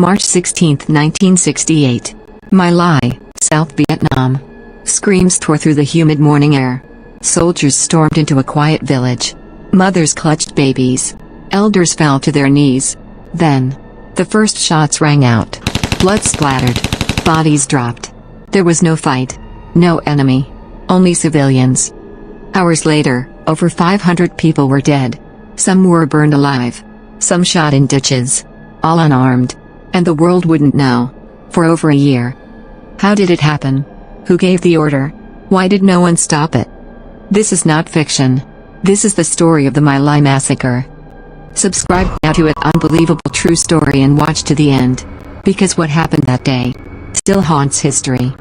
March 16, 1968. My Lai, South Vietnam. Screams tore through the humid morning air. Soldiers stormed into a quiet village. Mothers clutched babies. Elders fell to their knees. Then, the first shots rang out. Blood splattered. Bodies dropped. There was no fight. No enemy. Only civilians. Hours later, over 500 people were dead. Some were burned alive. Some shot in ditches. All unarmed. And the world wouldn't know. For over a year. How did it happen? Who gave the order? Why did no one stop it? This is not fiction. This is the story of the My Lai Massacre. Subscribe now to an unbelievable true story and watch to the end. Because what happened that day still haunts history.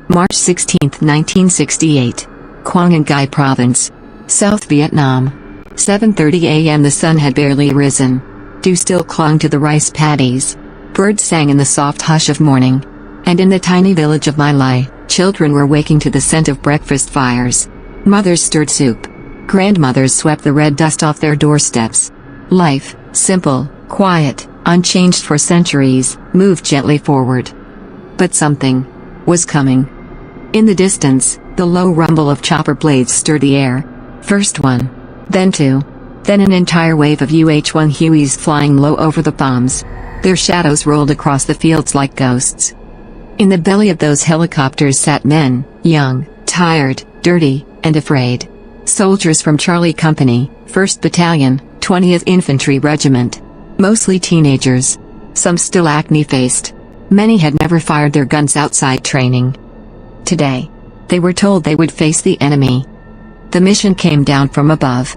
March 16, 1968. Quang Ngai Province, South Vietnam. 7:30 a.m. The sun had barely risen. Dew still clung to the rice paddies. Birds sang in the soft hush of morning. And in the tiny village of My Lai, children were waking to the scent of breakfast fires. Mothers stirred soup. Grandmothers swept the red dust off their doorsteps. Life, simple, quiet, unchanged for centuries, moved gently forward. But something was coming. In the distance, the low rumble of chopper blades stirred the air. First one. Then two. Then an entire wave of UH-1 Hueys flying low over the palms. Their shadows rolled across the fields like ghosts. In the belly of those helicopters sat men, young, tired, dirty, and afraid. Soldiers from Charlie Company, 1st Battalion, 20th Infantry Regiment. Mostly teenagers. Some still acne-faced. Many had never fired their guns outside training. Today, they were told they would face the enemy. The mission came down from above.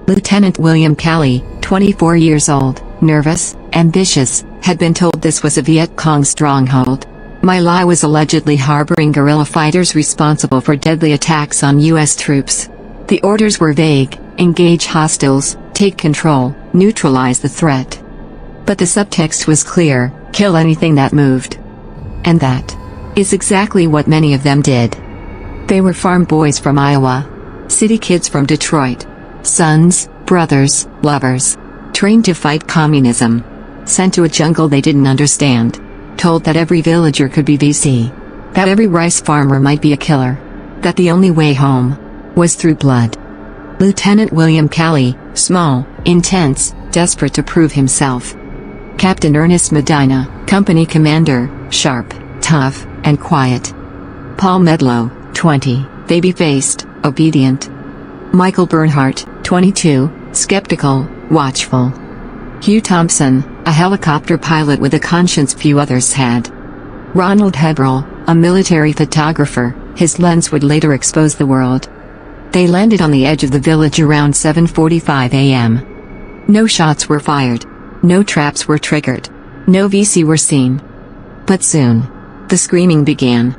Lieutenant William Calley, 24 years old, nervous, ambitious, had been told this was a Viet Cong stronghold. My Lai was allegedly harboring guerrilla fighters responsible for deadly attacks on U.S. troops. The orders were vague: engage hostiles, take control, neutralize the threat. But the subtext was clear: kill anything that moved. And that is exactly what many of them did. They were farm boys from Iowa. City kids from Detroit. Sons, brothers, lovers. Trained to fight communism. Sent to a jungle they didn't understand. Told that every villager could be VC. That every rice farmer might be a killer. That the only way home was through blood. Lieutenant William Calley, small, intense, desperate to prove himself. Captain Ernest Medina, company commander, sharp, tough, and quiet. Paul Medlow, 20, baby-faced, obedient. Michael Bernhardt, 22, skeptical, watchful. Hugh Thompson, a helicopter pilot with a conscience few others had. Ronald Hebrel, a military photographer, his lens would later expose the world. They landed on the edge of the village around 7:45 a.m. No shots were fired. No traps were triggered. No VC were seen. But soon, the screaming began.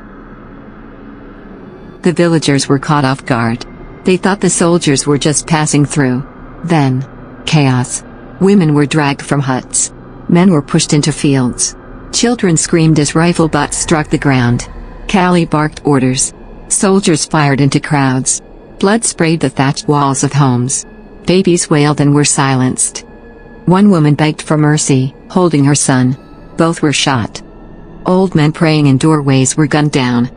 The villagers were caught off guard. They thought the soldiers were just passing through. Then, chaos. Women were dragged from huts. Men were pushed into fields. Children screamed as rifle butts struck the ground. Calley barked orders. Soldiers fired into crowds. Blood sprayed the thatched walls of homes. Babies wailed and were silenced. One woman begged for mercy, holding her son. Both were shot. Old men praying in doorways were gunned down.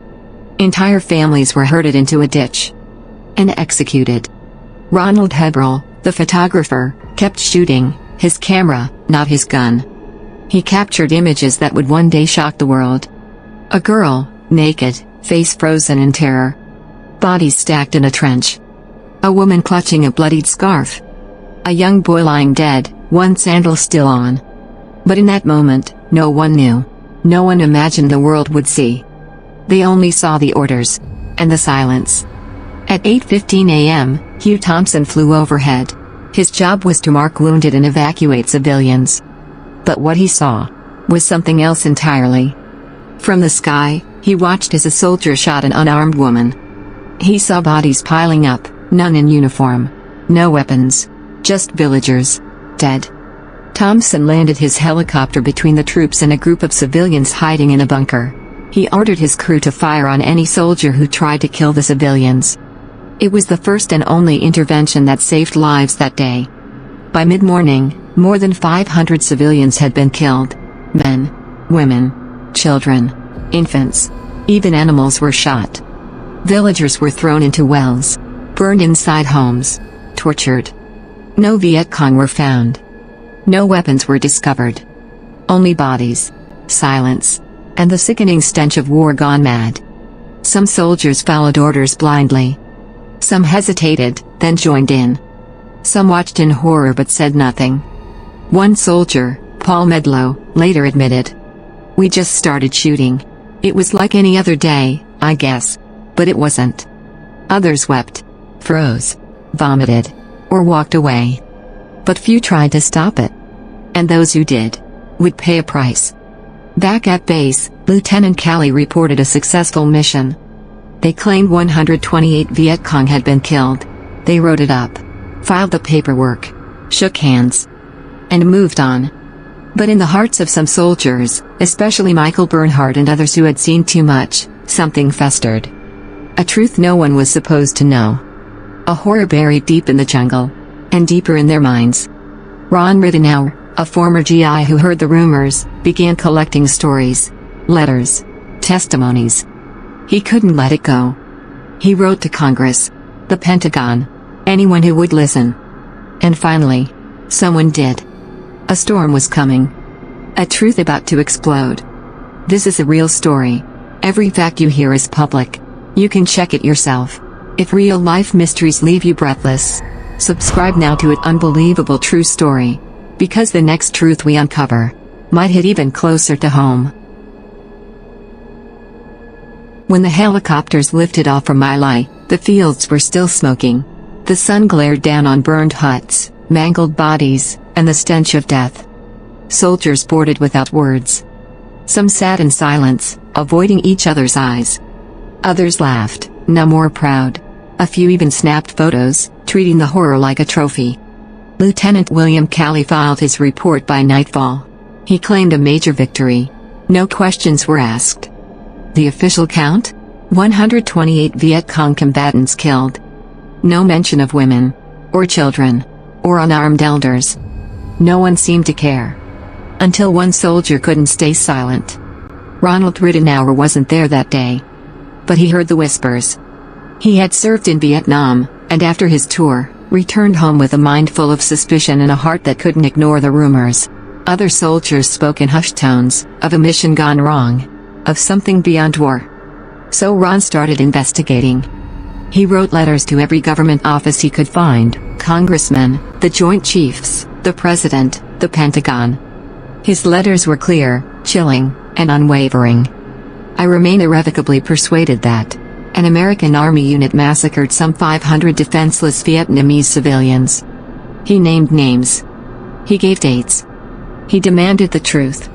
Entire families were herded into a ditch and executed. Ronald Hebrel, the photographer, kept shooting, his camera, not his gun. He captured images that would one day shock the world. A girl, naked, face frozen in terror. Bodies stacked in a trench. A woman clutching a bloodied scarf. A young boy lying dead, one sandal still on. But in that moment, no one knew. No one imagined the world would see. They only saw the orders. And the silence. At 8:15 a.m., Hugh Thompson flew overhead. His job was to mark wounded and evacuate civilians. But what he saw was something else entirely. From the sky, he watched as a soldier shot an unarmed woman. He saw bodies piling up, none in uniform. No weapons. Just villagers. Dead. Thompson landed his helicopter between the troops and a group of civilians hiding in a bunker. He ordered his crew to fire on any soldier who tried to kill the civilians. It was the first and only intervention that saved lives that day. By mid-morning, More than 500 civilians had been killed. Men, women, children, infants, even animals were shot. Villagers were thrown into wells, burned inside homes, tortured. No Viet Cong were found. No weapons were discovered. Only bodies, silence, and the sickening stench of war gone mad. Some soldiers followed orders blindly. Some hesitated, then joined in. Some watched in horror but said nothing. One soldier, Paul Medlow, later admitted, "We just started shooting. It was like any other day, I guess. But it wasn't." Others wept, froze, vomited, or walked away. But few tried to stop it. And those who did would pay a price. Back at base, Lieutenant Calley reported a successful mission. They claimed 128 Viet Cong had been killed. They wrote it up, filed the paperwork, shook hands, and moved on. But in the hearts of some soldiers, especially Michael Bernhardt and others who had seen too much, something festered. A truth no one was supposed to know. A horror buried deep in the jungle, and deeper in their minds. Ron Rittenauer, a former GI who heard the rumors, began collecting stories, letters, testimonies. He couldn't let it go. He wrote to Congress, the Pentagon, anyone who would listen. And finally, someone did. A storm was coming. A truth about to explode. This is a real story. Every fact you hear is public. You can check it yourself. If real-life mysteries leave you breathless, subscribe now to an unbelievable true story. Because the next truth we uncover might hit even closer to home. When the helicopters lifted off from My Lai, the fields were still smoking. The sun glared down on burned huts, mangled bodies, and the stench of death. Soldiers boarded without words. Some sat in silence, avoiding each other's eyes. Others laughed, numb or proud. A few even snapped photos, treating the horror like a trophy. Lieutenant William Calley filed his report by nightfall. He claimed a major victory. No questions were asked. The official count? 128 Viet Cong combatants killed. No mention of women, or children, or unarmed elders. No one seemed to care. Until one soldier couldn't stay silent. Ronald Rittenauer wasn't there that day. But he heard the whispers. He had served in Vietnam, and after his tour, returned home with a mind full of suspicion and a heart that couldn't ignore the rumors. Other soldiers spoke in hushed tones, of a mission gone wrong. Of something beyond war. So Ron started investigating. He wrote letters to every government office he could find, congressmen, the Joint Chiefs, the President, the Pentagon. His letters were clear, chilling, and unwavering. "I remain irrevocably persuaded that an American Army unit massacred some 500 defenseless Vietnamese civilians." He named names. He gave dates. He demanded the truth.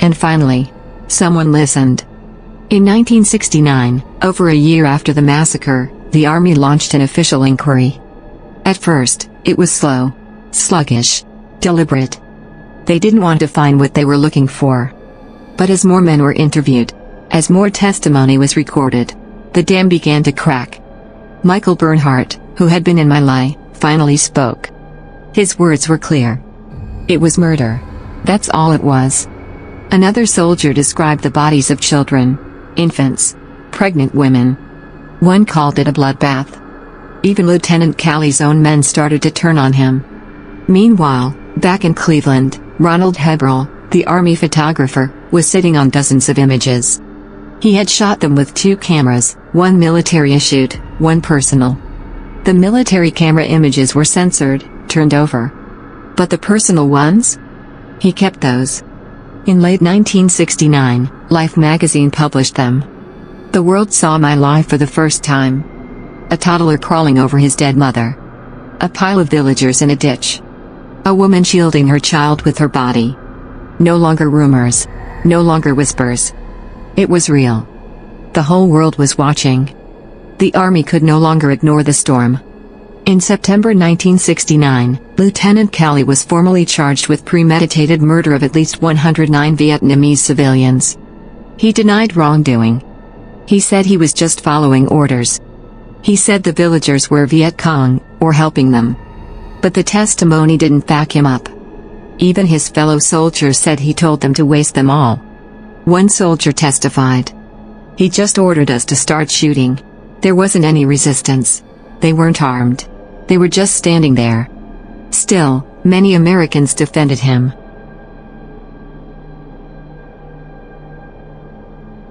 And finally, someone listened. In 1969, over a year after the massacre, the Army launched an official inquiry. At first, it was slow, sluggish, deliberate. They didn't want to find what they were looking for. But as more men were interviewed, as more testimony was recorded, the dam began to crack. Michael Bernhardt, who had been in My Lai, finally spoke. His words were clear. It was murder. That's all it was. Another soldier described the bodies of children, infants, pregnant women. One called it a bloodbath. Even Lieutenant Calley's own men started to turn on him. Meanwhile, back in Cleveland, Ronald Hebrel, the Army photographer, was sitting on dozens of images. He had shot them with 2 cameras, one military-issued, one personal. The military camera images were censored, turned over. But the personal ones? He kept those. In late 1969, Life magazine published them. The world saw My Lai for the first time. A toddler crawling over his dead mother. A pile of villagers in a ditch. A woman shielding her child with her body. No longer rumors. No longer whispers. It was real. The whole world was watching. The Army could no longer ignore the storm. In September 1969, Lieutenant Calley was formally charged with premeditated murder of at least 109 Vietnamese civilians. He denied wrongdoing. He said he was just following orders. He said the villagers were Viet Cong, or helping them. But the testimony didn't back him up. Even his fellow soldiers said he told them to waste them all. One soldier testified, "He just ordered us to start shooting. There wasn't any resistance. They weren't armed. They were just standing there." Still, many Americans defended him.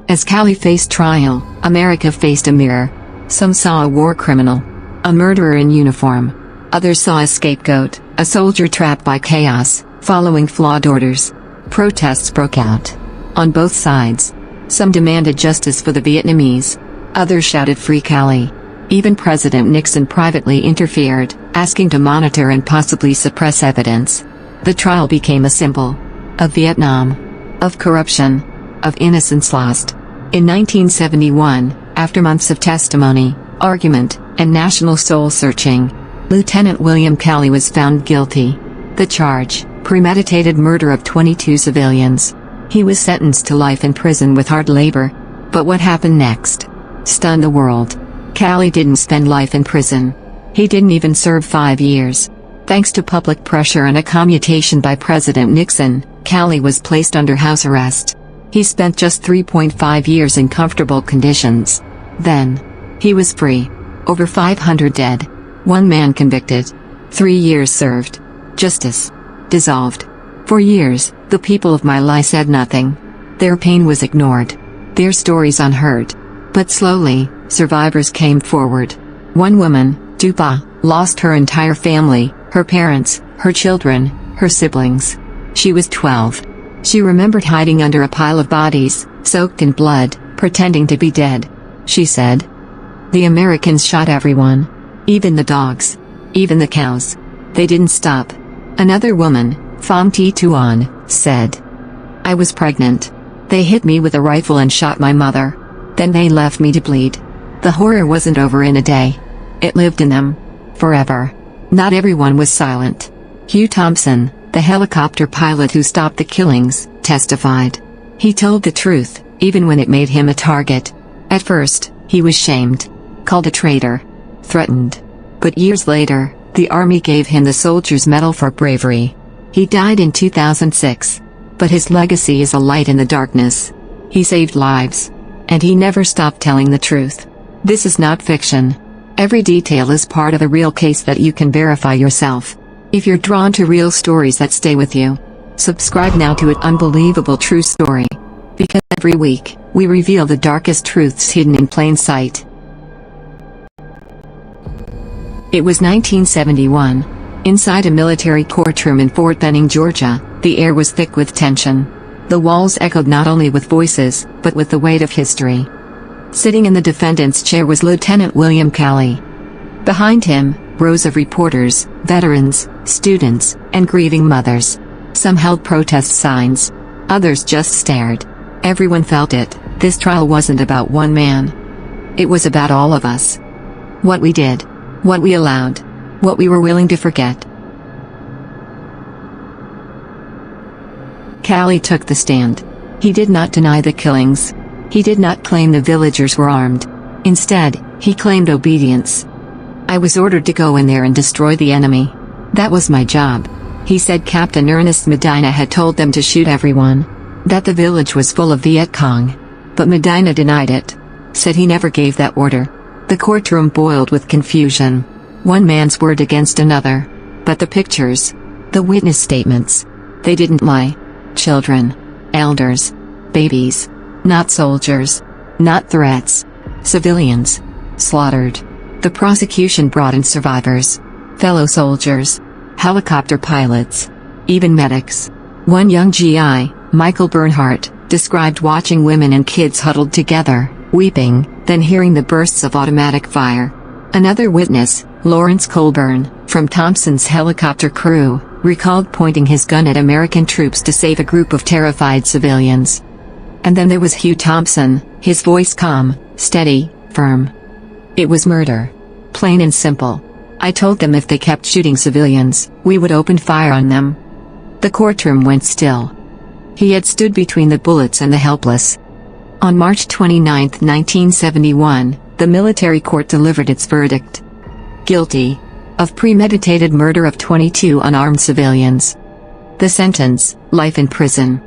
As Cali faced trial, America faced a mirror. Some saw a war criminal, a murderer in uniform. Others saw a scapegoat, a soldier trapped by chaos, following flawed orders. Protests broke out on both sides. Some demanded justice for the Vietnamese. Others shouted "Free Cali." Even President Nixon privately interfered, asking to monitor and possibly suppress evidence. The trial became a symbol of Vietnam, of corruption, of innocence lost. In 1971, after months of testimony, argument, and national soul-searching, Lieutenant William Calley was found guilty. The charge, premeditated murder of 22 civilians. He was sentenced to life in prison with hard labor. But what happened next stunned the world. Calley didn't spend life in prison. He didn't even serve 5 years. Thanks to public pressure and a commutation by President Nixon, Calley was placed under house arrest. He spent just 3.5 years in comfortable conditions. Then, he was free. Over 500 dead. One man convicted. 3 years served. Justice dissolved. For years, the people of My Lai said nothing. Their pain was ignored. Their stories unheard. But slowly, survivors came forward. One woman, Dupa, lost her entire family, her parents, her children, her siblings. She was 12. She remembered hiding under a pile of bodies, soaked in blood, pretending to be dead. She said, "The Americans shot everyone. Even the dogs. Even the cows. They didn't stop." Another woman, Pham Thi Tuan, said, "I was pregnant. They hit me with a rifle and shot my mother. Then they left me to bleed." The horror wasn't over in a day. It lived in them. Forever. Not everyone was silent. Hugh Thompson, the helicopter pilot who stopped the killings, testified. He told the truth, even when it made him a target. At first, he was shamed, called a traitor, threatened. But years later, the Army gave him the Soldier's Medal for bravery. He died in 2006. But his legacy is a light in the darkness. He saved lives. And he never stopped telling the truth. This is not fiction. Every detail is part of a real case that you can verify yourself. If you're drawn to real stories that stay with you, subscribe now to An Unbelievable True Story. Because every week, we reveal the darkest truths hidden in plain sight. It was 1971. Inside a military courtroom in Fort Benning, Georgia, the air was thick with tension. The walls echoed not only with voices, but with the weight of history. Sitting in the defendant's chair was Lieutenant William Calley. Behind him, rows of reporters, veterans, students, and grieving mothers. Some held protest signs. Others just stared. Everyone felt it. This trial wasn't about one man. It was about all of us. What we did. What we allowed. What we were willing to forget. Calley took the stand. He did not deny the killings. He did not claim the villagers were armed. Instead, he claimed obedience. "I was ordered to go in there and destroy the enemy. That was my job," he said. Captain Ernest Medina had told them to shoot everyone. That the village was full of Viet Cong. But Medina denied it. Said he never gave that order. The courtroom boiled with confusion. One man's word against another. But the pictures, the witness statements, they didn't lie. Children, elders, babies, not soldiers, not threats, civilians, slaughtered. The prosecution brought in survivors, fellow soldiers, helicopter pilots, even medics. One young GI, Michael Bernhardt, described watching women and kids huddled together, weeping, then hearing the bursts of automatic fire. Another witness, Lawrence Colburn, from Thompson's helicopter crew, recalled pointing his gun at American troops to save a group of terrified civilians. And then there was Hugh Thompson, his voice calm, steady, firm. "It was murder. Plain and simple. I told them if they kept shooting civilians, we would open fire on them." The courtroom went still. He had stood between the bullets and the helpless. On March 29, 1971, the military court delivered its verdict. Guilty of premeditated murder of 22 unarmed civilians. The sentence, life in prison.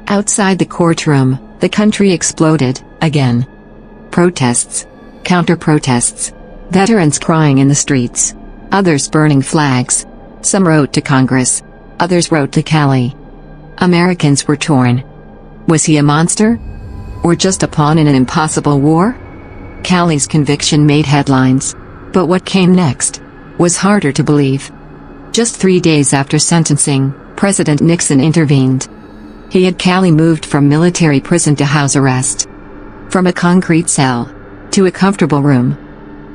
Outside the courtroom, the country exploded, again. Protests. Counter-protests. Veterans crying in the streets. Others burning flags. Some wrote to Congress. Others wrote to Cali. Americans were torn. Was he a monster? Or just a pawn in an impossible war? Cali's conviction made headlines. But what came next was harder to believe. Just 3 days after sentencing, President Nixon intervened. He had Cali moved from military prison to house arrest. From a concrete cell to a comfortable room.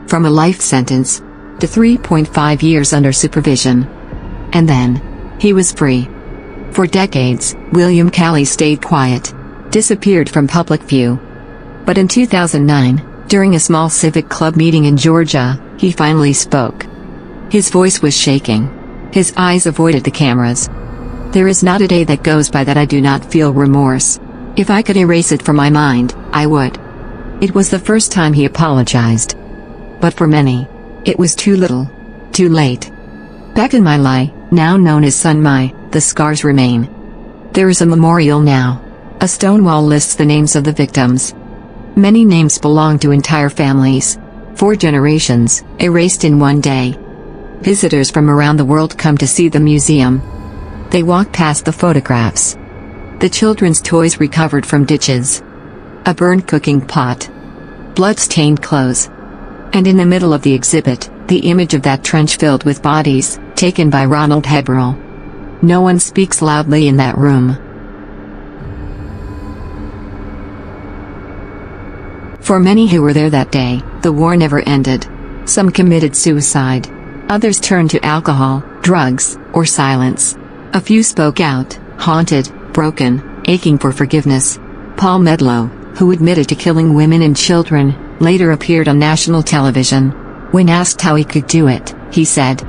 From a life sentence to 3.5 years under supervision. And then, he was free. For decades, William Cali stayed quiet, disappeared from public view. But in 2009, during a small civic club meeting in Georgia, he finally spoke. His voice was shaking. His eyes avoided the cameras. There is not a day that goes by that I do not feel remorse. If I could erase it from my mind, I would. It was the first time he apologized. But for many, it was too little, too late. Back in My Lai, now known as Son My, the scars remain. There is a memorial now. A stone wall lists the names of the victims. Many names belong to entire families. 4 generations, erased in one day. Visitors from around the world come to see the museum. They walk past the photographs. The children's toys recovered from ditches. A burned cooking pot. Blood-stained clothes. And in the middle of the exhibit, the image of that trench filled with bodies, taken by Ronald Heberl. No one speaks loudly in that room. For many who were there that day, the war never ended. Some committed suicide. Others turned to alcohol, drugs, or silence. A few spoke out, haunted, broken, aching for forgiveness. Paul Medlow, who admitted to killing women and children, later appeared on national television. When asked how he could do it, he said,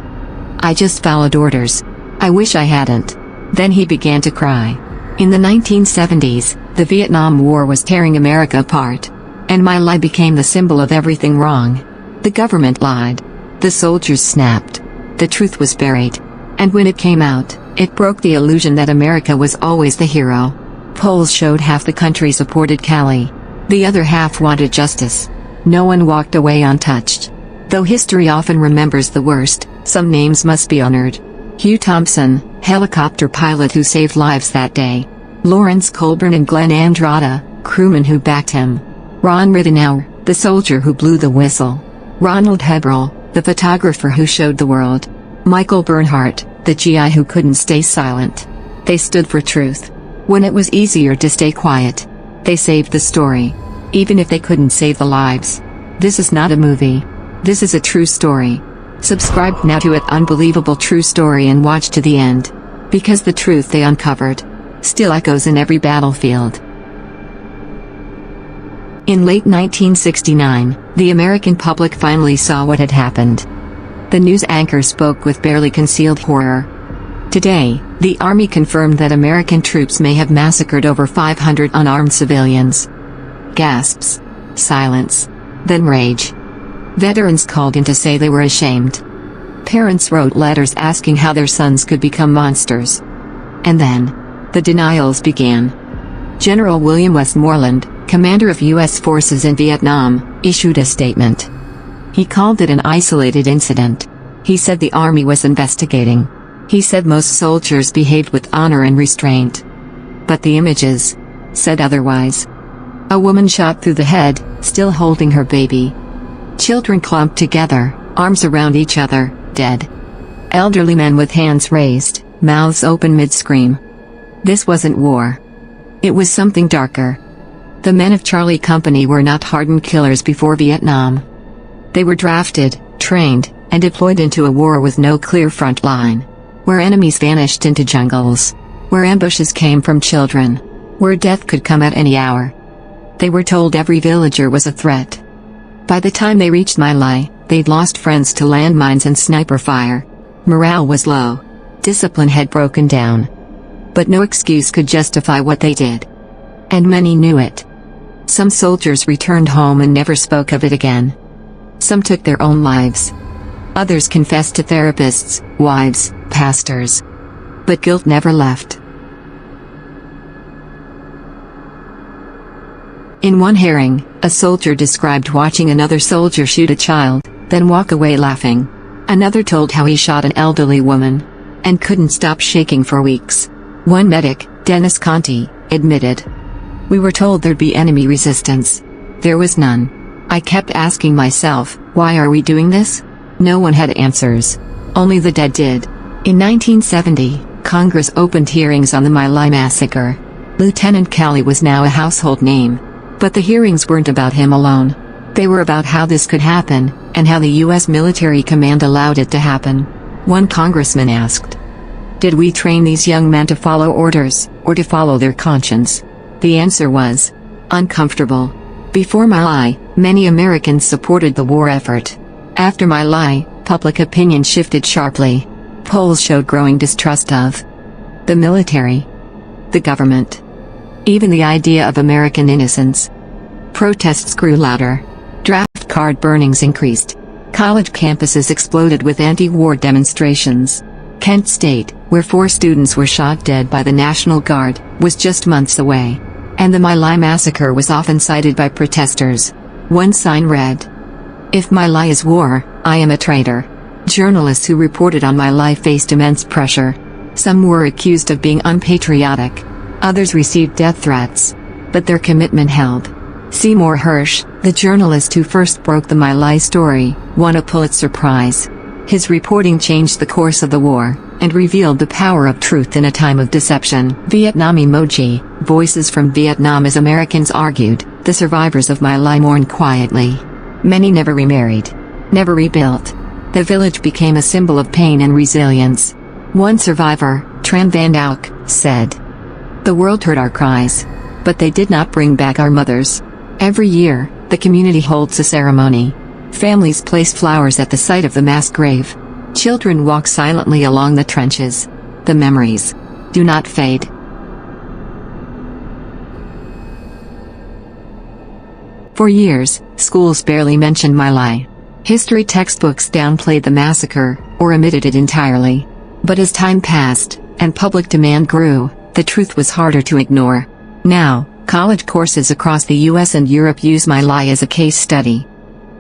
"I just followed orders. I wish I hadn't." Then he began to cry. In the 1970s, the Vietnam War was tearing America apart. And My Lai became the symbol of everything wrong. The government lied. The soldiers snapped. The truth was buried. And when it came out, it broke the illusion that America was always the hero. Polls showed half the country supported Cali. The other half wanted justice. No one walked away untouched. Though history often remembers the worst, some names must be honored. Hugh Thompson, helicopter pilot who saved lives that day. Lawrence Colburn and Glenn Andrada, crewmen who backed him. Ron Rittenauer, the soldier who blew the whistle. Ronald Heberl, the photographer who showed the world. Michael Bernhardt, the GI who couldn't stay silent. They stood for truth. When it was easier to stay quiet, they saved the story. Even if they couldn't save the lives. This is not a movie. This is a true story. Subscribe now to It Unbelievable True Story and watch to the end. Because the truth they uncovered still echoes in every battlefield. In late 1969, the American public finally saw what had happened. The news anchor spoke with barely concealed horror. Today, the Army confirmed that American troops may have massacred over 500 unarmed civilians. Gasps. Silence. Then rage. Veterans called in to say they were ashamed. Parents wrote letters asking how their sons could become monsters. And then, the denials began. General William Westmoreland, commander of U.S. forces in Vietnam, issued a statement. He called it an isolated incident. He said the Army was investigating. He said most soldiers behaved with honor and restraint. But the images said otherwise. A woman shot through the head, still holding her baby. Children clumped together, arms around each other, dead. Elderly men with hands raised, mouths open mid-scream. This wasn't war. It was something darker. The men of Charlie Company were not hardened killers before Vietnam. They were drafted, trained, and deployed into a war with no clear front line. Where enemies vanished into jungles. Where ambushes came from children. Where death could come at any hour. They were told every villager was a threat. By the time they reached My Lai, they'd lost friends to landmines and sniper fire. Morale was low. Discipline had broken down. But no excuse could justify what they did. And many knew it. Some soldiers returned home and never spoke of it again. Some took their own lives. Others confessed to therapists, wives, pastors. But guilt never left. In one hearing, a soldier described watching another soldier shoot a child, then walk away laughing. Another told how he shot an elderly woman and couldn't stop shaking for weeks. One medic, Dennis Conti, admitted, "We were told there'd be enemy resistance. There was none. I kept asking myself, why are we doing this? No one had answers. Only the dead did." In 1970, Congress opened hearings on the My Lai Massacre. Lieutenant Kelly was now a household name. But the hearings weren't about him alone. They were about how this could happen, and how the U.S. military command allowed it to happen. One congressman asked, "Did we train these young men to follow orders, or to follow their conscience?" The answer was, uncomfortable. Before My Lai, many Americans supported the war effort. After My Lai, public opinion shifted sharply. Polls showed growing distrust of the military, the government, even the idea of American innocence. Protests grew louder. Draft card burnings increased. College campuses exploded with anti-war demonstrations. Kent State, where 4 students were shot dead by the National Guard, was just months away. And the My Lai Massacre was often cited by protesters. One sign read, "If My Lai is war, I am a traitor." Journalists who reported on My Lai faced immense pressure. Some were accused of being unpatriotic. Others received death threats. But their commitment held. Seymour Hersh, the journalist who first broke the My Lai story, won a Pulitzer Prize. His reporting changed the course of the war, and revealed the power of truth in a time of deception. Vietnam emoji, voices from Vietnam. As Americans argued, the survivors of My Lai mourned quietly. Many never remarried, never rebuilt. The village became a symbol of pain and resilience. One survivor, Tran Van Auk, said, "The world heard our cries, but they did not bring back our mothers." Every year, the community holds a ceremony. Families place flowers at the site of the mass grave. Children walk silently along the trenches. The memories do not fade. For years, schools barely mentioned My Lai. History textbooks downplayed the massacre, or omitted it entirely. But as time passed, and public demand grew, the truth was harder to ignore. Now, college courses across the US and Europe use My Lai as a case study.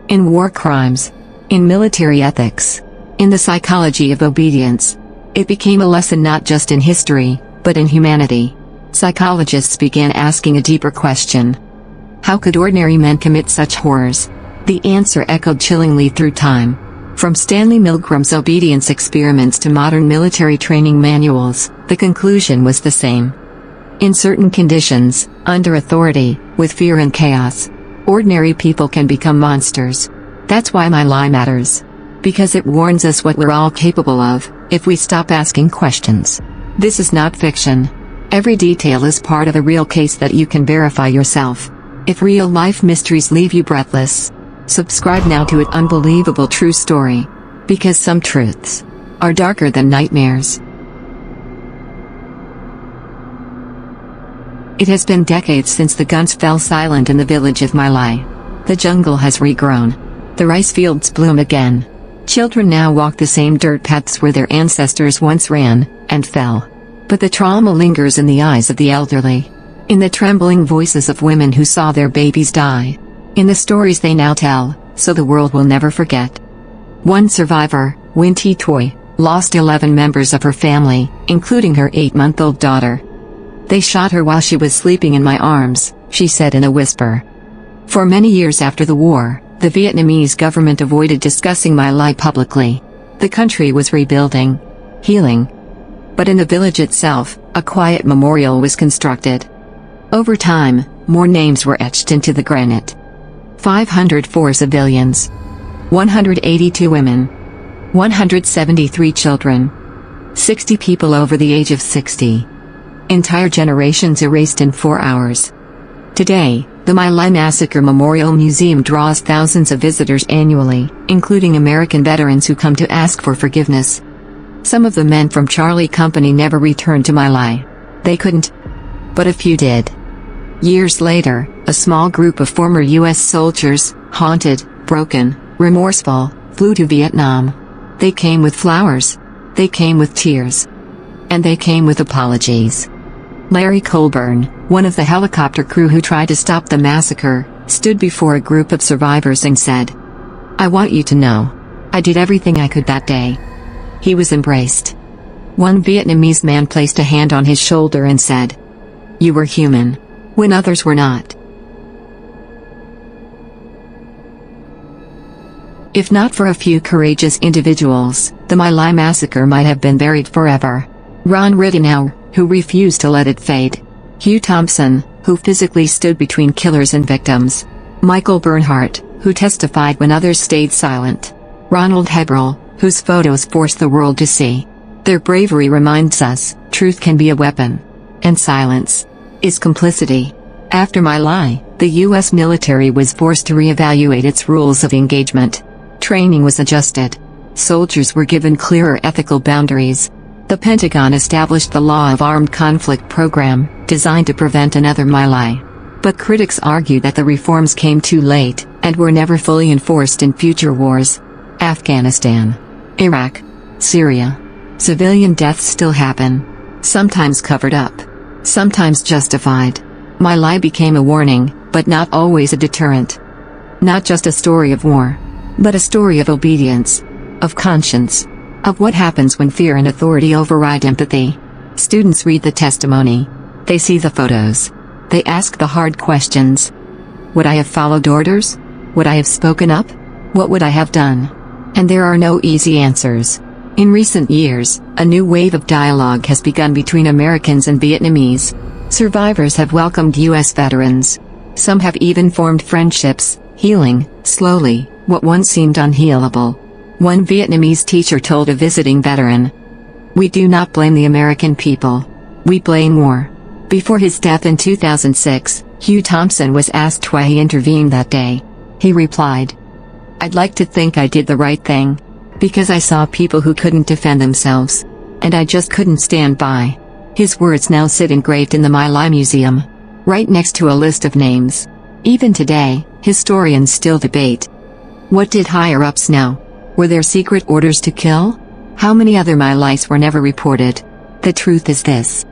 In war crimes, in military ethics, in the psychology of obedience. It became a lesson not just in history, but in humanity. Psychologists began asking a deeper question. How could ordinary men commit such horrors? The answer echoed chillingly through time. From Stanley Milgram's obedience experiments to modern military training manuals, the conclusion was the same. In certain conditions, under authority, with fear and chaos, ordinary people can become monsters. That's why My Lai matters. Because it warns us what we're all capable of, if we stop asking questions. This is not fiction. Every detail is part of a real case that you can verify yourself. If real-life mysteries leave you breathless, subscribe now to an unbelievable true story. Because some truths are darker than nightmares. It has been decades since the guns fell silent in the village of My Lai. The jungle has regrown. The rice fields bloom again. Children now walk the same dirt paths where their ancestors once ran, and fell. But the trauma lingers in the eyes of the elderly. In the trembling voices of women who saw their babies die. In the stories they now tell, so the world will never forget. One survivor, Win Thi Toi, lost 11 members of her family, including her 8-month-old daughter. "They shot her while she was sleeping in my arms," she said in a whisper. For many years after the war, the Vietnamese government avoided discussing My Lai publicly. The country was rebuilding, healing. But in the village itself, a quiet memorial was constructed. Over time, more names were etched into the granite. 504 civilians. 182 women. 173 children. 60 people over the age of 60. Entire generations erased in 4 hours. Today, the My Lai Massacre Memorial Museum draws thousands of visitors annually, including American veterans who come to ask for forgiveness. Some of the men from Charlie Company never returned to My Lai. They couldn't. But a few did. Years later, a small group of former U.S. soldiers, haunted, broken, remorseful, flew to Vietnam. They came with flowers. They came with tears. And they came with apologies. Larry Colburn, one of the helicopter crew who tried to stop the massacre, stood before a group of survivors and said, "I want you to know, I did everything I could that day." He was embraced. One Vietnamese man placed a hand on his shoulder and said, "You were human, when others were not." If not for a few courageous individuals, the My Lai massacre might have been buried forever. Ron Ridenour, who refused to let it fade. Hugh Thompson, who physically stood between killers and victims. Michael Bernhardt, who testified when others stayed silent. Ronald Hebrel, whose photos forced the world to see. Their bravery reminds us, truth can be a weapon. And silence is complicity. After My Lai, the U.S. military was forced to reevaluate its rules of engagement. Training was adjusted. Soldiers were given clearer ethical boundaries. The Pentagon established the Law of Armed Conflict program, designed to prevent another My Lai. But critics argue that the reforms came too late, and were never fully enforced in future wars. Afghanistan, Iraq, Syria. Civilian deaths still happen. Sometimes covered up. Sometimes justified. My Lai became a warning, but not always a deterrent. Not just a story of war, but a story of obedience, of conscience, of what happens when fear and authority override empathy. Students read the testimony. They see the photos. They ask the hard questions. Would I have followed orders? Would I have spoken up? What would I have done? And there are no easy answers. In recent years, a new wave of dialogue has begun between Americans and Vietnamese. Survivors have welcomed U.S. veterans. Some have even formed friendships, healing, slowly, what once seemed unhealable. One Vietnamese teacher told a visiting veteran, "We do not blame the American people. We blame war." Before his death in 2006, Hugh Thompson was asked why he intervened that day. He replied, "I'd like to think I did the right thing. Because I saw people who couldn't defend themselves. And I just couldn't stand by." His words now sit engraved in the My Lai Museum, right next to a list of names. Even today, historians still debate. What did higher-ups know? Were there secret orders to kill? How many other My Lais were never reported? The truth is this.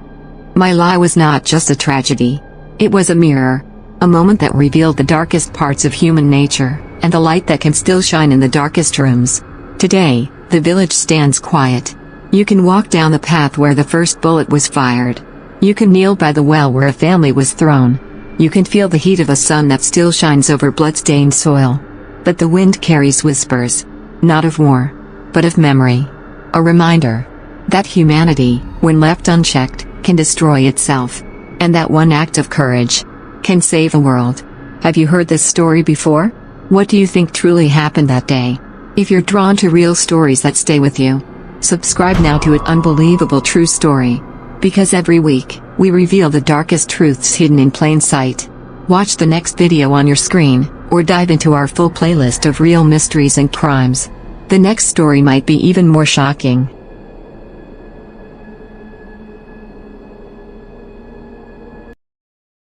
My Lai was not just a tragedy. It was a mirror. A moment that revealed the darkest parts of human nature, and the light that can still shine in the darkest rooms. Today, the village stands quiet. You can walk down the path where the first bullet was fired. You can kneel by the well where a family was thrown. You can feel the heat of a sun that still shines over blood-stained soil. But the wind carries whispers. Not of war, but of memory. A reminder that humanity, when left unchecked, can destroy itself. And that one act of courage can save a world. Have you heard this story before? What do you think truly happened that day? If you're drawn to real stories that stay with you, subscribe now to An Unbelievable True Story. Because every week, we reveal the darkest truths hidden in plain sight. Watch the next video on your screen, or dive into our full playlist of real mysteries and crimes. The next story might be even more shocking.